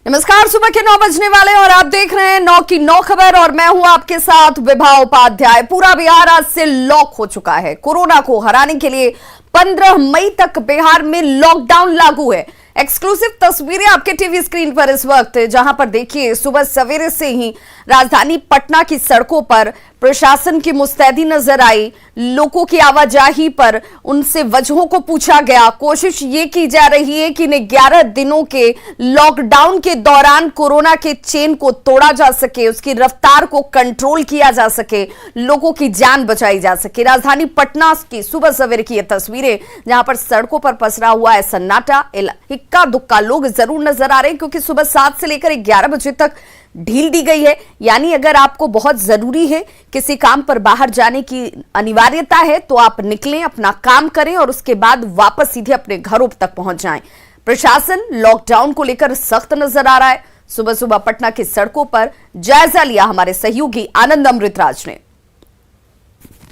नमस्कार, सुबह के 9 बजने वाले और आप देख रहे हैं 9 की 9 खबर और मैं हूं आपके साथ विभा उपाध्याय। पूरा बिहार आज से लॉक हो चुका है। कोरोना को हराने के लिए 15 मई तक बिहार में लॉकडाउन लागू है। एक्सक्लूसिव तस्वीरें आपके टीवी स्क्रीन पर इस वक्त, जहां पर देखिए सुबह सवेरे से ही राजधानी पटना की सड़कों पर प्रशासन की मुस्तैदी नजर आई। लोगों की आवाजाही पर उनसे वजहों को पूछा गया। कोशिश ये की जा रही है कि इन 11 दिनों के लॉकडाउन के दौरान कोरोना के चेन को तोड़ा जा सके, उसकी रफ्तार को कंट्रोल किया जा सके, लोगों की जान बचाई जा सके। राजधानी पटना की सुबह सवेरे की ये तस्वीरें, जहां पर सड़कों पर पसरा हुआ है सन्नाटा। इक्का दुक्का लोग जरूर नजर आ रहे हैं क्योंकि सुबह 7 से लेकर 11 बजे तक ढील दी गई है। यानी अगर आपको बहुत जरूरी है, किसी काम पर बाहर जाने की अनिवार्यता है, तो आप निकलें, अपना काम करें और उसके बाद वापस सीधे अपने घरों तक पहुंच जाएं। प्रशासन लॉकडाउन को लेकर सख्त नजर आ रहा है। सुबह सुबह पटना की सड़कों पर जायजा लिया हमारे सहयोगी आनंद अमृतराज ने।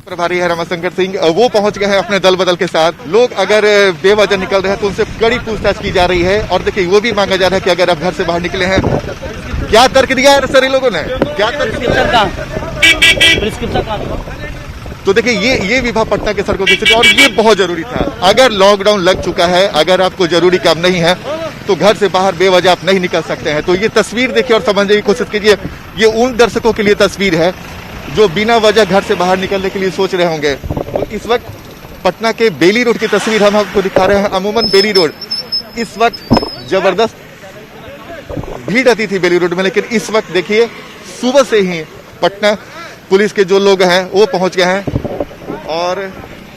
प्रभारी है रमाशंकर सिंह, वो पहुंच गए हैं अपने दल बदल के साथ। लोग अगर बेवजह निकल रहे हैं तो उनसे कड़ी पूछताछ की जा रही है और देखिए वो भी मांगा जा रहा है कि अगर आप घर से बाहर निकले हैं, क्या तर्क दिया है सर इन लोगों ने, क्या तर्क तो देखिए ये विभा पटना के सड़कों की स्थिति, और ये बहुत जरूरी था। अगर लॉकडाउन लग चुका है, अगर आपको जरूरी काम नहीं है तो घर से बाहर बेवजह आप नहीं निकल सकते हैं। तो ये तस्वीर देखिए और समझने की कोशिश कीजिए। ये उन दर्शकों के लिए तस्वीर है जो बिना वजह घर से बाहर निकलने के लिए सोच रहे होंगे। तो इस वक्त पटना के बेली रोड की तस्वीर हम आपको दिखा रहे हैं। अमूमन बेली रोड इस वक्त जबरदस्त भीड़ रहती थी बेली रोड में, लेकिन इस वक्त देखिए सुबह से ही पटना पुलिस के जो लोग हैं वो पहुंच गए हैं और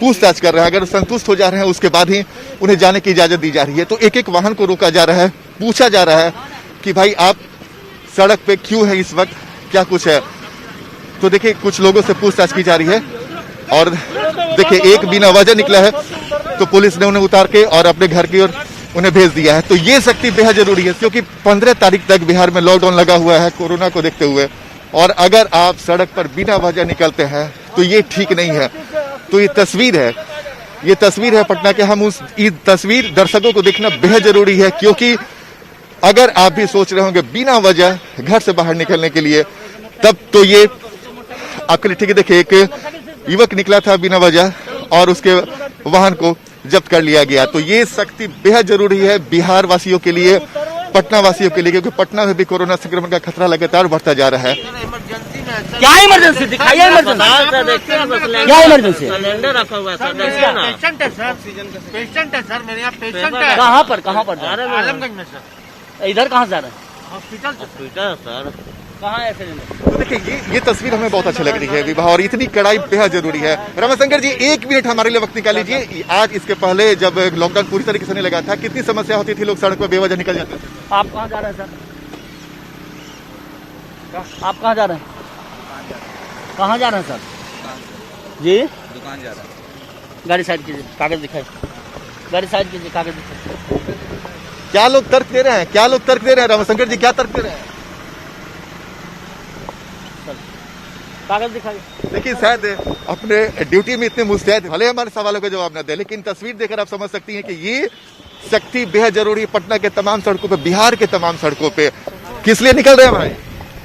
पूछताछ कर रहे हैं। अगर संतुष्ट हो जा रहे हैं उसके बाद ही उन्हें जाने की इजाजत दी जा रही है। तो एक एक वाहन को रोका जा रहा है, पूछा जा रहा है कि भाई आप सड़क पे क्यों है इस वक्त, क्या कुछ है। तो देखिए कुछ लोगों से पूछताछ की जा रही है और देखिए एक बिना वजह निकला है तो पुलिस ने उन्हें उतार के और अपने घर की ओर उन्हें भेज दिया है। तो ये सख्ती बेहद जरूरी है क्योंकि 15 तारीख तक बिहार में लॉकडाउन लगा हुआ है कोरोना को देखते हुए, और अगर आप सड़क पर बिना वजह निकलते हैं तो ये ठीक नहीं है। तो ये तस्वीर है पटना के। हम उस तस्वीर दर्शकों को देखना बेहद जरूरी है क्योंकि अगर आप भी सोच रहे होंगे बिना वजह घर से बाहर निकलने के लिए, तब तो ये आपके लिए ठीक है। देखिए एक युवक निकला था बिना वजह और उसके वाहन को जब्त कर लिया गया। तो ये सख्ती बेहद जरूरी है बिहार वासियों के लिए, पटना वासियों के लिए, क्योंकि पटना में भी कोरोना संक्रमण का खतरा लगातार बढ़ता जा रहा है। क्या इमरजेंसी दिखाइए, क्या इमरजेंसी सिलेंडर रखा हुआ है, पेशेंट है सर, पेशेंट है सर, मेरे यहाँ पेशेंट है। कहाँ पर आलमगंज में सर। इधर कहाँ जा रहे हैं? Hospital sir. कहाँ है सिलेंडर? तो देखिए ये तस्वीर हमें बहुत अच्छी लग रही है विवाह, और इतनी कड़ाई बेहद जरूरी है। रमाशंकर जी 1 मिनट हमारे लिए वक्त निकाल लीजिए। आज इसके पहले जब लॉकडाउन पूरी तरीके से नहीं लगा था, कितनी समस्या होती थी, लोग सड़क पर बेवजह निकल जाते थे। आप कहाँ जा रहे हैं सर? आप कहाँ जा रहे हैं? कहाँ जा रहे हैं सर जी? दुकान जा रहा है। गाड़ी साइड कीजिए, कागज दिखाई, गाड़ी साइड कीजिए, कागज दिखाई। क्या लोग तर्क दे रहे हैं रमाशंकर जी, क्या तर्क दे रहे हैं? कागज दिखाइए। देखिए शायद अपने ड्यूटी में इतने मुस्तैद, भले हमारे सवालों का जवाब न दे, लेकिन तस्वीर देखकर आप समझ सकती हैं कि ये सख्ती बेहद जरूरी है पटना के तमाम सड़कों पे, बिहार के तमाम सड़कों पे। किस लिए निकल रहे हैं भाई?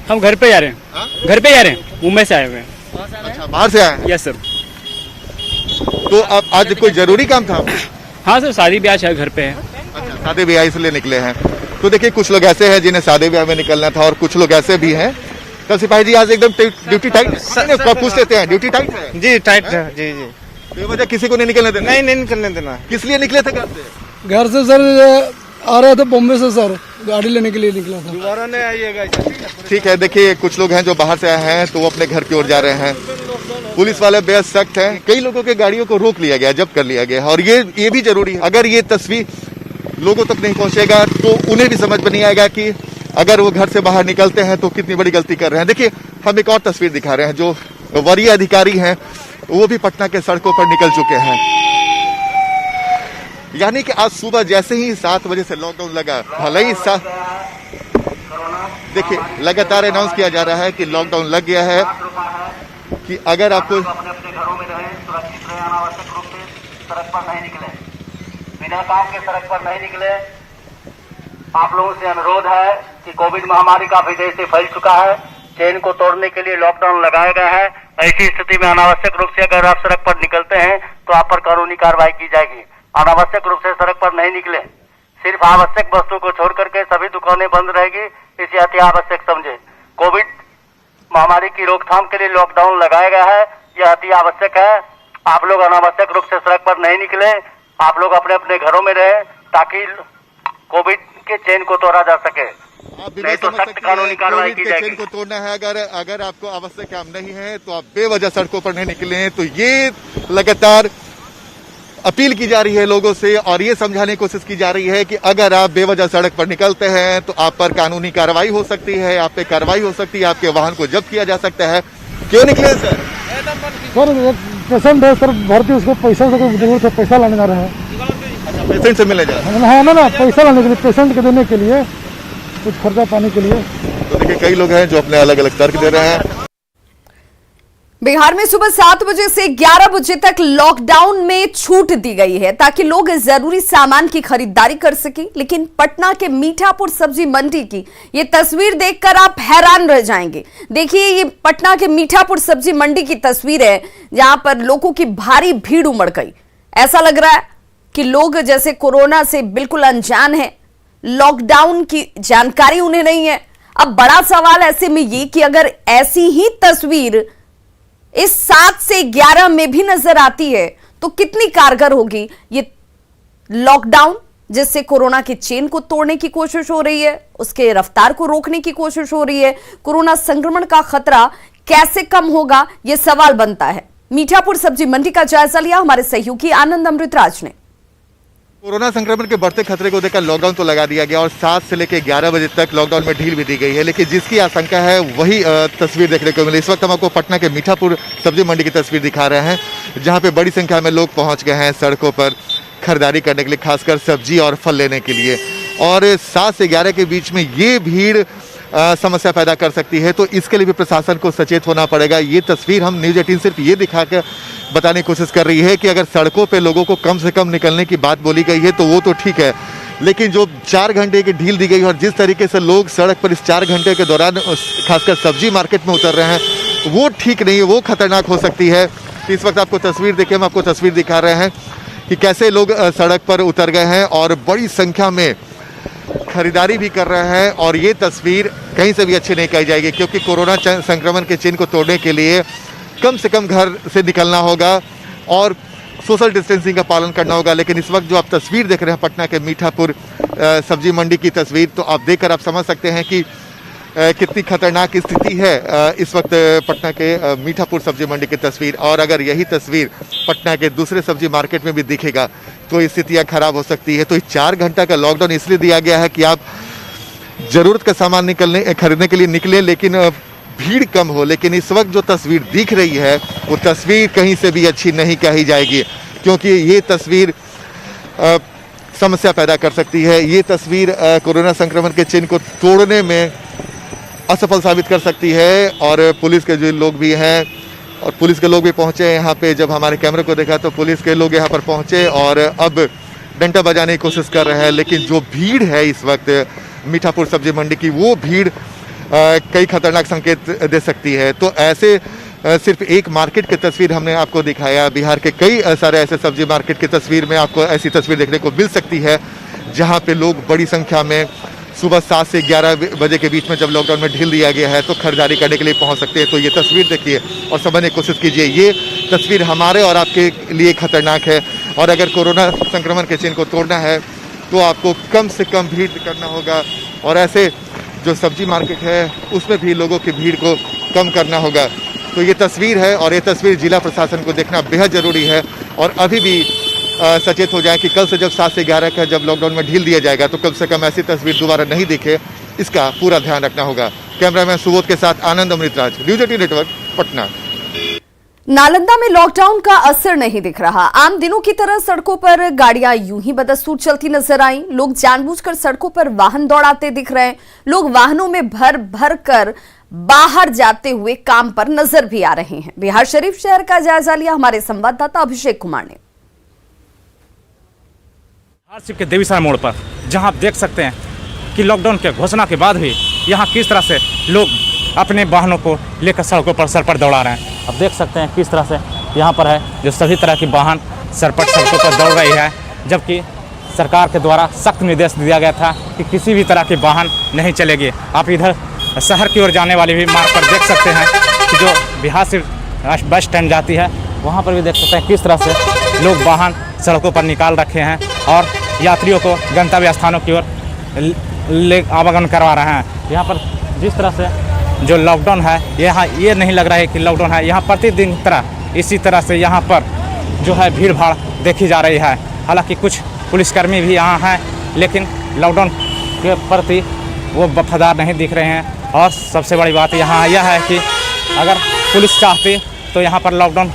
हम घर पे जा रहे हैं। घर पे जा रहे हैं, मुंबई से आए हुए हैं। अच्छा, बाहर से आए हैं? Yes sir. तो अब आज कोई जरूरी काम था? हाँ सर, शादी ब्याह है, घर पे है। अच्छा, शादी ब्याह इसलिए निकले हैं। तो देखिए कुछ लोग ऐसे हैं जिन्हें शादी ब्याह में निकलना था और कुछ लोग ऐसे भी हैं। तो सिपाही जी आज एकदम ड्यूटी टाइट पूछ लेते हैं, ड्यूटी टाइट है? जी टाइट है। जी बेवजह किसी को नहीं निकलने देना? नहीं निकलने देना। किस लिए निकले थे घर से? घर से सर आ रहे थे बॉम्बे से सर, गाड़ी लेने के लिए निकला था। दोबारा नहीं आइएगा। ठीक है, देखिए कुछ लोग हैं जो बाहर से आए हैं तो वो अपने घर की ओर जा रहे हैं। पुलिस वाले बेहद सख्त हैं, कई लोगों के गाड़ियों को रोक लिया गया, जब्त कर लिया गया। और ये भी जरूरी है, अगर ये तस्वीर लोगों तक नहीं पहुंचेगा तो उन्हें भी समझ में नहीं आएगा कि अगर वो घर से बाहर निकलते हैं तो कितनी बड़ी गलती कर रहे हैं। देखिए हम एक और तस्वीर दिखा रहे हैं, जो वरीय अधिकारी हैं वो भी पटना के सड़कों पर निकल चुके हैं। यानी कि आज सुबह जैसे ही 7 बजे से लॉकडाउन लगा, भले ही देखिए लगातार अनाउंस किया जा रहा है कि लॉकडाउन लग गया है, कि अगर आपको अपने घरों में रहें, सुरक्षित रहें, अनावश्यक रूप से सड़क पर नहीं निकले, बिना काम के सड़क पर नहीं निकले। आप लोगों से अनुरोध है कि कोविड महामारी काफी देर से फैल चुका है। चेन को तोड़ने के लिए लॉकडाउन लगाया गया है। ऐसी स्थिति में अनावश्यक रूप से अगर आप सड़क पर निकलते हैं तो आप पर कानूनी कार्रवाई की जाएगी। अनावश्यक रूप से सड़क पर नहीं निकले। सिर्फ आवश्यक वस्तु को छोड़ करके सभी दुकानें बंद रहेगी, इसे अति आवश्यक समझे। कोविड महामारी की रोकथाम के लिए लॉकडाउन लगाया गया है, यह अति आवश्यक है। आप लोग अनावश्यक रूप से सड़क पर नहीं निकले, आप लोग अपने अपने घरों में रहें ताकि कोविड के चेन को तोड़ा जा सके। आप भी नहीं तो समझ सख्त सकते कानूनी हैं, कार्रवाई कोविड की के जाएगी। चेन को तोड़ना है। अगर आपको आवश्यक काम नहीं है तो आप बेवजह सड़कों पर नहीं निकले हैं। तो ये लगातार अपील की जा रही है लोगों से और ये समझाने की कोशिश की जा रही है कि अगर आप बेवजह सड़क पर निकलते हैं तो आप पर कानूनी कार्रवाई हो सकती है, आप पे कार्रवाई हो सकती है, आपके वाहन को जब्त किया जा सकता है। क्यों निकले सर? सर एक पेशेंट है सर, भर्ती, उसको पैसा से जरूरत है, पैसा लाने जा रहे हैं। पेशेंट से मिले जा हाँ ना, पैसा लाने के लिए, पेशेंट के देने के लिए, कुछ खर्चा पाने के लिए। तो देखिए कई लोग हैं जो अपने अलग अलग तर्क दे रहे हैं। बिहार में सुबह 7 बजे से 11 बजे तक लॉकडाउन में छूट दी गई है ताकि लोग जरूरी सामान की खरीदारी कर सकें। लेकिन पटना के मीठापुर सब्जी मंडी की ये तस्वीर देखकर आप हैरान रह जाएंगे। देखिए ये पटना के मीठापुर सब्जी मंडी की तस्वीर है जहां पर लोगों की भारी भीड़ उमड़ गई। ऐसा लग रहा है कि लोग जैसे कोरोना से बिल्कुल अनजान है, लॉकडाउन की जानकारी उन्हें नहीं है। अब बड़ा सवाल ऐसे में ये कि अगर ऐसी ही तस्वीर इस 7 से 11 में भी नजर आती है तो कितनी कारगर होगी ये लॉकडाउन, जिससे कोरोना के चेन को तोड़ने की कोशिश हो रही है, उसके रफ्तार को रोकने की कोशिश हो रही है। कोरोना संक्रमण का खतरा कैसे कम होगा यह सवाल बनता है। मीठापुर सब्जी मंडी का जायजा लिया हमारे सहयोगी आनंद अमृतराज ने। कोरोना संक्रमण के बढ़ते खतरे को देखकर लॉकडाउन तो लगा दिया गया और 7 से लेकर 11 बजे तक लॉकडाउन में ढील भी दी गई है, लेकिन जिसकी आशंका है वही तस्वीर देखने को मिली। इस वक्त हम आपको पटना के मीठापुर सब्जी मंडी की तस्वीर दिखा रहे हैं, जहां पे बड़ी संख्या में लोग पहुंच गए हैं सड़कों पर खरीदारी करने के लिए, खासकर सब्जी और फल लेने के लिए। और 7 से 11 के बीच में ये भीड़ समस्या पैदा कर सकती है, तो इसके लिए भी प्रशासन को सचेत होना पड़ेगा। ये तस्वीर हम न्यूज़ 18 सिर्फ ये दिखाकर बताने की कोशिश कर रही है कि अगर सड़कों पे लोगों को कम से कम निकलने की बात बोली गई है तो वो तो ठीक है, लेकिन जो 4 घंटे की ढील दी गई है और जिस तरीके से लोग सड़क पर इस 4 घंटे के दौरान खासकर सब्जी मार्केट में उतर रहे हैं वो ठीक नहीं है, वो खतरनाक हो सकती है। तो इस वक्त आपको तस्वीर देखिए, हम आपको तस्वीर दिखा रहे हैं कि कैसे लोग सड़क पर उतर गए हैं और बड़ी संख्या में खरीदारी भी कर रहे हैं। और ये तस्वीर कहीं से भी अच्छी नहीं कही जाएगी, क्योंकि कोरोना संक्रमण के चेन को तोड़ने के लिए कम से कम घर से निकलना होगा और सोशल डिस्टेंसिंग का पालन करना होगा। लेकिन इस वक्त जो आप तस्वीर देख रहे हैं पटना के मीठापुर सब्जी मंडी की तस्वीर, तो आप देखकर आप समझ सकते हैं कि कितनी खतरनाक स्थिति है इस वक्त पटना के मीठापुर सब्जी मंडी की तस्वीर। और अगर यही तस्वीर पटना के दूसरे सब्जी मार्केट में भी दिखेगा तो स्थितियां खराब हो सकती है। तो इस 4 घंटा का लॉकडाउन इसलिए दिया गया है कि आप जरूरत का सामान खरीदने के लिए निकलें, लेकिन भीड़ कम हो। लेकिन इस वक्त जो तस्वीर दिख रही है वो तस्वीर कहीं से भी अच्छी नहीं कही जाएगी, क्योंकि ये तस्वीर समस्या पैदा कर सकती है। ये तस्वीर कोरोना संक्रमण के चेन को तोड़ने में असफल साबित कर सकती है। और पुलिस के जो लोग भी हैं और पुलिस के लोग भी पहुंचे यहाँ पे, जब हमारे कैमरे को देखा तो पुलिस के लोग यहाँ पर पहुंचे और अब डंडा बजाने की कोशिश कर रहे हैं। लेकिन जो भीड़ है इस वक्त मीठापुर सब्जी मंडी की, वो भीड़ कई खतरनाक संकेत दे सकती है। तो ऐसे सिर्फ एक मार्केट की तस्वीर हमने आपको दिखाया, बिहार के कई सारे ऐसे सब्जी मार्केट की तस्वीर में आपको ऐसी तस्वीर देखने को मिल सकती है जहां पे लोग बड़ी संख्या में सुबह 7 से 11 बजे के बीच में जब लॉकडाउन में ढील दिया गया है तो खरीदारी करने के लिए पहुंच सकते हैं। तो ये तस्वीर देखिए और समझने की कोशिश कीजिए, ये तस्वीर हमारे और आपके लिए खतरनाक है। और अगर कोरोना संक्रमण के चेन को तोड़ना है तो आपको कम से कम भीड़ करना होगा और ऐसे जो सब्जी मार्केट है उसमें भी लोगों की भीड़ को कम करना होगा। तो ये तस्वीर है और ये तस्वीर जिला प्रशासन को देखना बेहद जरूरी है। और अभी भी सचेत हो जाए कि कल से जब 7 से 11 का जब लॉकडाउन में ढील दिया जाएगा तो कम से कम ऐसी तस्वीर दोबारा नहीं दिखे, इसका पूरा ध्यान रखना होगा। कैमरामैन सुबोध के साथ आनंद अमृतराज, न्यूज़ 18 नेटवर्क, पटना। नालंदा में लॉकडाउन का असर नहीं दिख रहा। आम दिनों की तरह सड़कों पर गाड़ियां यूं ही बदस्तूर चलती नजर आई। लोग जानबूझकर सड़कों पर वाहन दौड़ाते दिख रहे हैं। लोग वाहनों में भर भर कर बाहर जाते हुए काम पर नजर भी आ रहे हैं। बिहार शरीफ शहर का जायजा लिया हमारे संवाददाता अभिषेक कुमार ने। बिहार शरीफ के देवीसर मोड़ पर जहां आप देख सकते हैं कि लॉकडाउन के घोषणा के बाद भी यहाँ किस तरह से लोग अपने वाहनों को लेकर सड़कों पर सर पर दौड़ा रहे हैं। अब देख सकते हैं किस तरह से यहाँ पर है जो सभी तरह की वाहन सरपट सड़कों पर दौड़ रही है, जबकि सरकार के द्वारा सख्त निर्देश दिया गया था कि किसी भी तरह के वाहन नहीं चलेगी। आप इधर शहर की ओर जाने वाले भी मार्ग पर देख सकते हैं कि जो बिहार से बस स्टैंड जाती है वहाँ पर भी देख सकते हैं किस तरह से लोग वाहन सड़कों पर निकाल रखे हैं और यात्रियों को गंतव्य स्थानों की ओर ले आवागमन करवा रहे हैं। यहाँ पर जिस तरह से जो लॉकडाउन है यहाँ ये नहीं लग रहा है कि लॉकडाउन है, यहाँ प्रतिदिन की तरह इसी तरह से यहाँ पर जो है भीड़ भाड़ देखी जा रही है। हालांकि कुछ पुलिसकर्मी भी यहाँ हैं, लेकिन लॉकडाउन के प्रति वो वफादार नहीं दिख रहे हैं। और सबसे बड़ी बात यहाँ यह है कि अगर पुलिस चाहती तो यहाँ पर लॉकडाउन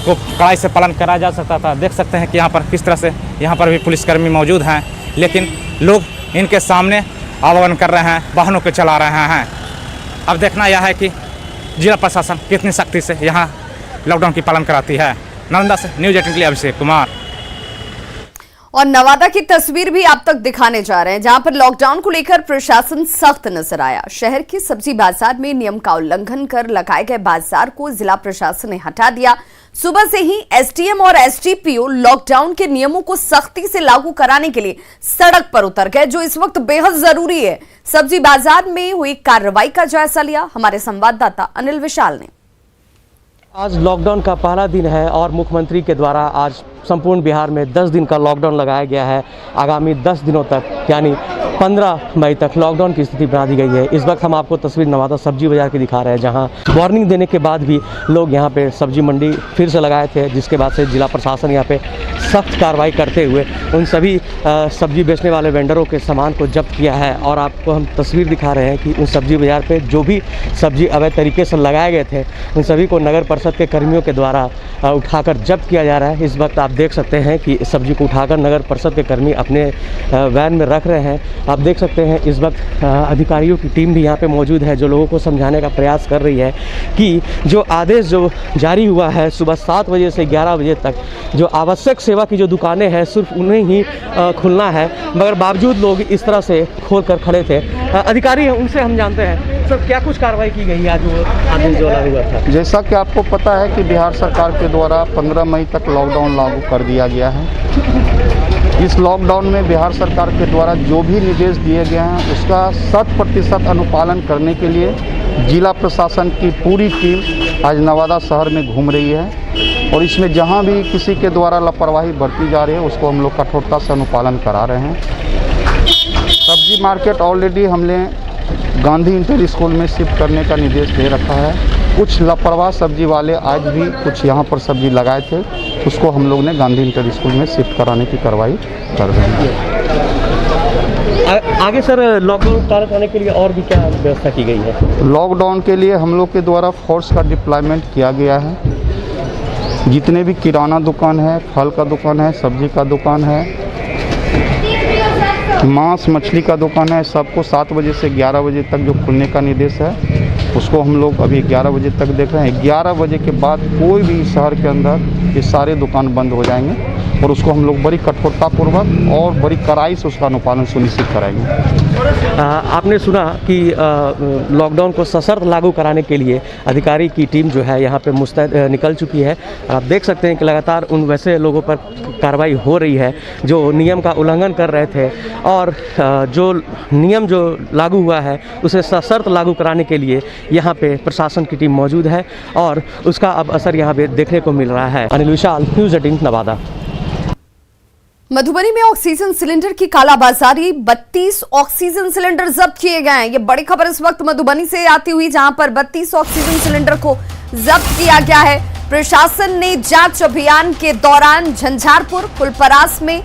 को कड़ाई से पालन कराया जा सकता था। देख सकते हैं कि यहाँ पर किस तरह से यहाँ पर भी पुलिसकर्मी मौजूद हैं, लेकिन लोग इनके सामने आवागमन कर रहे हैं, वाहनों को चला रहे हैं। अब देखना यह है कि जिला प्रशासन कितनी सख्ती से यहाँ लॉकडाउन की पालन कराती है। नालंदा से न्यूज़ 18 के लिए अभिषेक कुमार। और नवादा की तस्वीर भी आप तक दिखाने जा रहे हैं, जहां पर लॉकडाउन को लेकर प्रशासन सख्त नजर आया। शहर के सब्जी बाजार में नियम का उल्लंघन कर लगाए गए बाजार को जिला प्रशासन ने हटा दिया। सुबह से ही एसडीएम और एसडीपीओ लॉकडाउन के नियमों को सख्ती से लागू कराने के लिए सड़क पर उतर गए, जो इस वक्त बेहद जरूरी है। सब्जी बाजार में हुई कार्रवाई का जायजा लिया हमारे संवाददाता अनिल विशाल ने। आज लॉकडाउन का पहला दिन है और मुख्यमंत्री के द्वारा आज संपूर्ण बिहार में 10 दिन का लॉकडाउन लगाया गया है। आगामी 10 दिनों तक यानी 15 मई तक लॉकडाउन की स्थिति बना दी गई है। इस वक्त हम आपको तस्वीर नवादा सब्जी बाजार की दिखा रहे हैं, जहां वार्निंग देने के बाद भी लोग यहां पे सब्जी मंडी फिर से लगाए थे, जिसके बाद से जिला प्रशासन यहां पे सख्त कार्रवाई करते हुए उन सभी सब्जी बेचने वाले वेंडरों के सामान को जब्त किया है। और आपको हम तस्वीर दिखा रहे हैं कि उन सब्जी बाजार पर जो भी सब्जी अवैध तरीके से लगाए गए थे उन सभी को नगर परिषद के कर्मियों के द्वारा उठाकर जब्त किया जा रहा है। इस वक्त आप देख सकते हैं कि सब्जी को उठाकर नगर परिषद के कर्मी अपने वैन में रख रहे हैं। आप देख सकते हैं इस वक्त अधिकारियों की टीम भी यहाँ पे मौजूद है, जो लोगों को समझाने का प्रयास कर रही है कि जो आदेश जो जारी हुआ है सुबह 7 बजे से 11 बजे तक जो आवश्यक सेवा की जो दुकानें हैं सिर्फ उन्हें ही खुलना है, मगर बावजूद लोग इस तरह से खोल कर खड़े थे। अधिकारी हैं उनसे हम जानते हैं सर क्या कुछ कार्रवाई की गई आज वो आदेश जो लागू हुआ था। जैसा कि आपको पता है कि बिहार सरकार के द्वारा 15 मई तक लॉकडाउन लागू कर दिया गया है। इस लॉकडाउन में बिहार सरकार के द्वारा जो भी निर्देश दिए गए हैं उसका 100% अनुपालन करने के लिए जिला प्रशासन की पूरी टीम आज नवादा शहर में घूम रही है और इसमें जहां भी किसी के द्वारा लापरवाही बरती जा रही है उसको हम लोग कठोरता से अनुपालन करा रहे हैं। सब्जी मार्केट ऑलरेडी हमने गांधी इंटर स्कूल में शिफ्ट करने का निर्देश दे रखा है। कुछ लापरवाह सब्जी वाले आज भी कुछ यहाँ पर सब्जी लगाए थे, उसको हम लोग ने गांधी इंटर स्कूल में शिफ्ट कराने की कार्रवाई कर रहे हैं। आगे सर लॉकडाउन पालन करने के लिए और भी क्या व्यवस्था की गई है? लॉकडाउन के लिए हम लोग के द्वारा फोर्स का डिप्लॉयमेंट किया गया है। जितने भी किराना दुकान है, फल का दुकान है, सब्जी का दुकान है, मांस मछली का दुकान है, सबको 7 बजे से 11 बजे तक जो खुलने का निर्देश है उसको हम लोग अभी 11 बजे तक देख रहे हैं। 11 बजे के बाद कोई भी शहर के अंदर ये सारे दुकान बंद हो जाएंगे और उसको हम लोग बड़ी कठोरतापूर्वक और बड़ी कड़ाई से उसका अनुपालन सुनिश्चित कराएंगे। आपने सुना कि लॉकडाउन को सशर्त लागू कराने के लिए अधिकारी की टीम जो है यहाँ पे मुस्तैद निकल चुकी है। आप देख सकते हैं कि लगातार उन वैसे लोगों पर कार्रवाई हो रही है जो नियम का उल्लंघन कर रहे थे और जो नियम जो लागू हुआ है उसे सशर्त लागू कराने के लिए यहाँ पे प्रशासन की टीम मौजूद है और उसका अब असर यहाँ पे देखने को मिल रहा है। अनिल विशाल, न्यूज़ 18 नवादा। मधुबनी में ऑक्सीजन सिलेंडर की कालाबाजारी, 32 ऑक्सीजन सिलेंडर जब्त किए गए हैं। ये बड़ी खबर इस वक्त मधुबनी से आती हुई, जहां पर 32 ऑक्सीजन सिलेंडर को जब्त किया गया है। प्रशासन ने जांच अभियान के दौरान झंझारपुर फुलपरास में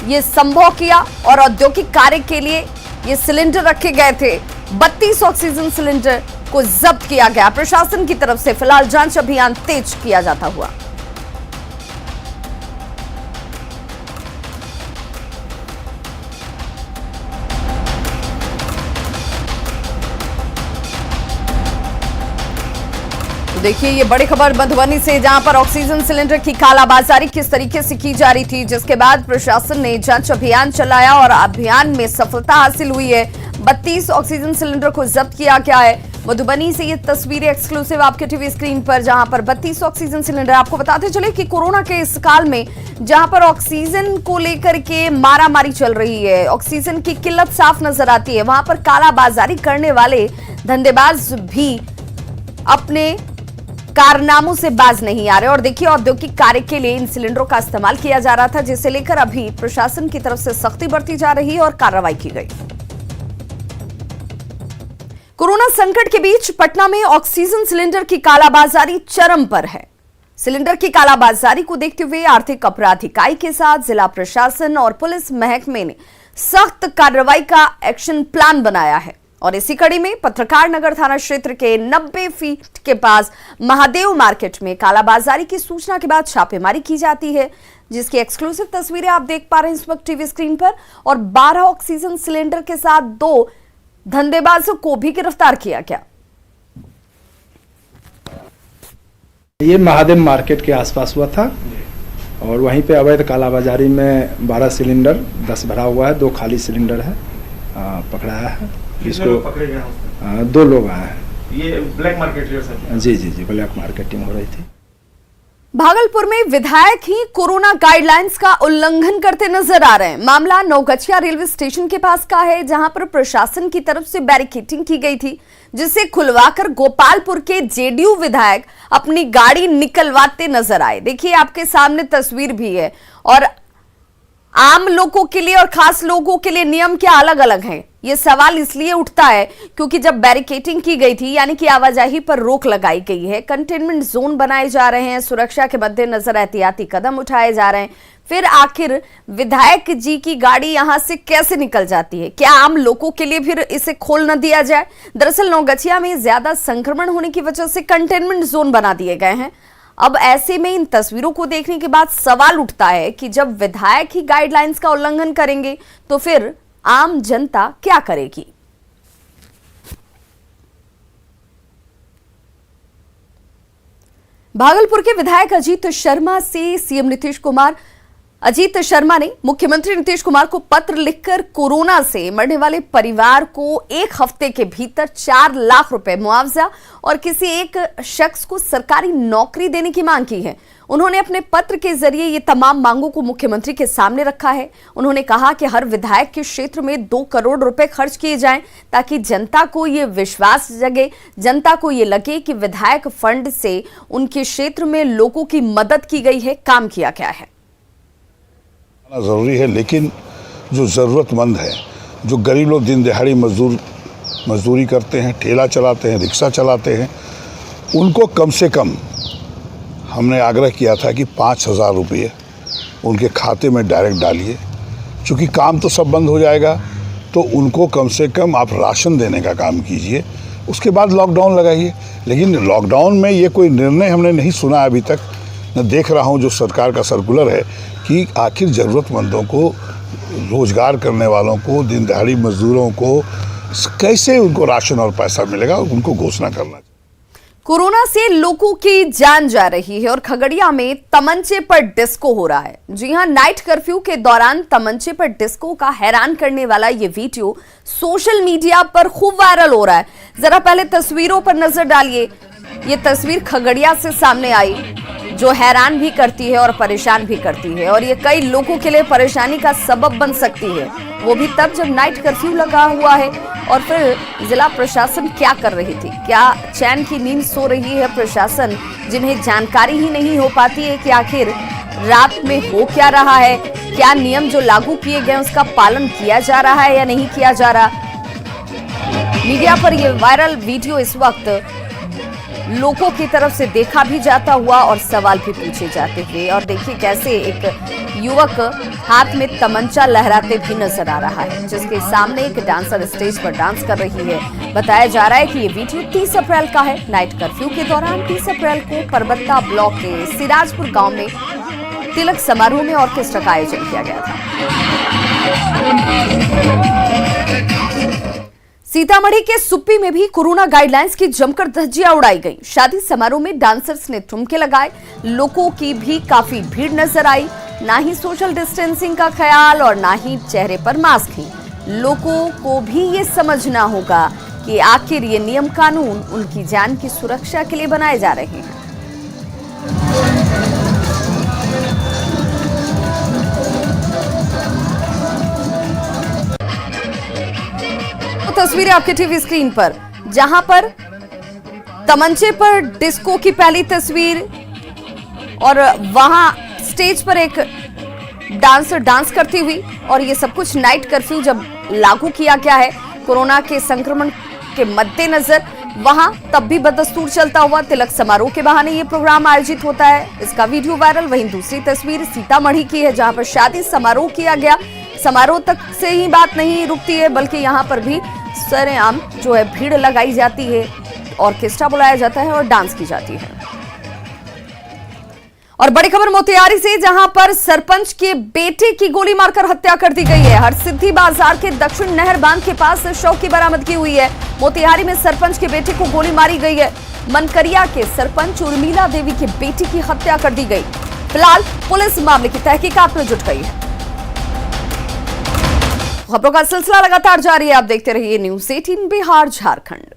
ये संभव किया और औद्योगिक कार्य के लिए ये सिलेंडर रखे गए थे। 32 ऑक्सीजन सिलेंडर को जब्त किया गया। प्रशासन की तरफ से फिलहाल जांच अभियान तेज किया जाता हुआ। देखिए ये बड़ी खबर मधुबनी से, जहां पर ऑक्सीजन सिलेंडर की कालाबाजारी किस तरीके से की जा रही थी, जिसके बाद प्रशासन ने जांच अभियान चलाया और अभियान में सफलता हासिल हुई है। 32 ऑक्सीजन सिलेंडर को जब्त किया गया है। मधुबनी से ये तस्वीरें एक्सक्लूसिव आपके टीवी स्क्रीन पर, जहां पर 32 ऑक्सीजन सिलेंडर। आपको बताते चले कि कोरोना के इस काल में जहां पर ऑक्सीजन को लेकर के मारामारी चल रही है, ऑक्सीजन की किल्लत साफ नजर आती है, वहां पर कालाबाजारी करने वाले धंधेबाज भी अपने कारनामों से बाज नहीं आ रहे। और देखिए औद्योगिक कार्य के लिए इन सिलेंडरों का इस्तेमाल किया जा रहा था, जिसे लेकर अभी प्रशासन की तरफ से सख्ती बरती जा रही है और कार्रवाई की गई। कोरोना संकट के बीच पटना में ऑक्सीजन सिलेंडर की कालाबाजारी चरम पर है। सिलेंडर की कालाबाजारी को देखते हुए आर्थिक अपराध इकाई के साथ जिला प्रशासन और पुलिस महकमे ने सख्त कार्रवाई का एक्शन प्लान बनाया है। और इसी कड़ी में पत्रकार नगर थाना क्षेत्र के 90 फीट के पास महादेव मार्केट में कालाबाजारी की सूचना के बाद छापेमारी की जाती है, जिसकी एक्सक्लूसिव तस्वीरें आप देख पा रहे हैं इस वक्त टीवी स्क्रीन पर। और 12 ऑक्सीजन सिलेंडर के साथ 2 धंधेबाजों को भी गिरफ्तार किया गया। ये महादेव मार्केट के आसपास हुआ था और वहीं पे अवैध कालाबाजारी में 12 सिलेंडर 10 भरा हुआ है, 2 खाली सिलेंडर है, पकड़ाया है। इसको पकड़े गए 2 लोग आए हैं। ये ब्लैक मार्केट जी ब्लैक मार्केटिंग हो रही थी। भागलपुर में विधायक ही कोरोना गाइडलाइंस का उल्लंघन करते नजर आ रहे हैं। मामला नवगछिया रेलवे स्टेशन के पास का है, जहां पर प्रशासन की तरफ से बैरिकेडिंग की गई थी, जिसे खुलवाकर गोपालपुर के जेडीयू विधायक अपनी गाड़ी निकलवाते नजर आए। देखिए आपके सामने तस्वीर भी है। और आम लोगों के लिए और खास लोगों के लिए नियम क्या अलग अलग हैं? ये सवाल इसलिए उठता है क्योंकि जब बैरिकेडिंग की गई थी, यानी कि आवाजाही पर रोक लगाई गई है, कंटेनमेंट जोन बनाए जा रहे हैं, सुरक्षा के मद्देनजर एहतियाती कदम उठाए जा रहे हैं, फिर आखिर विधायक जी की गाड़ी यहां से कैसे निकल जाती है? क्या आम लोगों के लिए फिर इसे खोल न दिया जाए? दरअसल नवगछिया में ज्यादा संक्रमण होने की वजह से कंटेनमेंट जोन बना दिए गए हैं। अब ऐसे में इन तस्वीरों को देखने के बाद सवाल उठता है कि जब विधायक ही गाइडलाइंस का उल्लंघन करेंगे तो फिर आम जनता क्या करेगी? भागलपुर के विधायक अजीत शर्मा से सीएम नीतीश कुमार अजीत शर्मा ने मुख्यमंत्री नीतीश कुमार को पत्र लिखकर कोरोना से मरने वाले परिवार को 1 हफ्ते के भीतर 4 लाख रुपए मुआवजा और किसी एक शख्स को सरकारी नौकरी देने की मांग की है। उन्होंने अपने पत्र के जरिए ये तमाम मांगों को मुख्यमंत्री के सामने रखा है। उन्होंने कहा कि हर विधायक के क्षेत्र में 2 करोड़ रुपए खर्च किए जाएं, ताकि जनता को ये विश्वास जगे, जनता को ये लगे कि विधायक फंड से उनके क्षेत्र में लोगों की मदद की गई है, काम किया गया है। जरूरी है, लेकिन जो ज़रूरतमंद है, जो गरीब लोग दिन दिहाड़ी मजदूरी करते हैं, ठेला चलाते हैं, रिक्शा चलाते हैं, उनको कम से कम हमने आग्रह किया था कि 5,000 रुपये उनके खाते में डायरेक्ट डालिए। चूँकि काम तो सब बंद हो जाएगा, तो उनको कम से कम आप राशन देने का काम कीजिए, उसके बाद लॉकडाउन लगाइए। लेकिन लॉकडाउन में ये कोई निर्णय हमने नहीं सुना अभी तक। मैं देख रहा हूँ जो सरकार का सर्कुलर है कि आखिर ज़रूरतमंदों को, रोजगार करने वालों को, दिन दिहाड़ी मजदूरों को कैसे उनको राशन और पैसा मिलेगा, उनको घोषणा करना चाहिए। कोरोना से लोगों की जान जा रही है और खगड़िया में तमंचे पर डिस्को हो रहा है। जी हां, नाइट कर्फ्यू के दौरान तमंचे पर डिस्को का हैरान करने वाला ये वीडियो सोशल मीडिया पर खूब वायरल हो रहा है। जरा पहले तस्वीरों पर नजर डालिए। ये तस्वीर खगड़िया से सामने आई, जो हैरान भी करती है और परेशान भी करती है, और ये कई लोगों के लिए परेशानी का सबब बन सकती है, वो भी तब जब नाइट कर्फ्यू लगा हुआ है। और फिर जिला प्रशासन क्या कर रही थी? क्या चैन की नींद सो रही है प्रशासन, जिन्हें जानकारी ही नहीं हो पाती है कि आखिर रात में हो क्या रहा है, क्या नियम जो लागू किए गए उसका पालन किया जा रहा है या नहीं किया जा रहा। मीडिया पर यह वायरल वीडियो इस वक्त लोगों की तरफ से देखा भी जाता हुआ और सवाल भी पूछे जाते हुए। और देखिए कैसे एक युवक हाथ में तमंचा लहराते भी नजर आ रहा है, जिसके सामने एक डांसर स्टेज पर डांस कर रही है। बताया जा रहा है कि ये वीडियो 30 अप्रैल का है। नाइट कर्फ्यू के दौरान 30 अप्रैल को परबत्ता ब्लॉक के सिराजपुर गांव में तिलक समारोह में ऑर्केस्ट्रा का आयोजन किया गया था। सीतामढ़ी के सुप्पी में भी कोरोना गाइडलाइंस की जमकर धज्जियां उड़ाई गई। शादी समारोह में डांसर्स ने ठुमके लगाए, लोगों की भी काफी भीड़ नजर आई। ना ही सोशल डिस्टेंसिंग का ख्याल और ना ही चेहरे पर मास्क ही। लोगों को भी ये समझना होगा कि आखिर ये नियम कानून उनकी जान की सुरक्षा के लिए बनाए जा रहे हैं। तस्वीरें आपके टीवी स्क्रीन पर, जहां पर तमंचे पर डिस्को की पहली तस्वीर और वहां स्टेज पर एक डांसर डांस करती हुई, और ये सब कुछ नाइट कर्फ्यू जब लागू किया गया है कोरोना के संक्रमण के मद्देनजर, वहां तब भी बदस्तूर चलता हुआ तिलक समारोह के बहाने ये प्रोग्राम आयोजित होता है। इसका वीडियो वायरल। वहीं दूसरी तस्वीर सीतामढ़ी की है, जहां पर शादी समारोह किया गया। समारोह तक से ही बात नहीं रुकती है, बल्कि यहां पर भी सरेआम जो है भीड़ लगाई जाती है, ऑर्केस्ट्रा बुलाया जाता है और डांस की जाती है। और बड़ी खबर मोतिहारी से, जहां पर सरपंच के बेटे की गोली मारकर हत्या कर दी गई है। हरसिद्धि बाजार के दक्षिण नहर बांध के पास शव की बरामदगी हुई है। मोतिहारी में सरपंच के बेटे को गोली मारी गई है। मनकरिया के सरपंच उर्मिला देवी के बेटी की हत्या कर दी गई। फिलहाल पुलिस मामले की तहकीकात में जुट गई है। खबरों का सिलसिला लगातार जारी है, आप देखते रहिए न्यूज़ 18 बिहार झारखंड।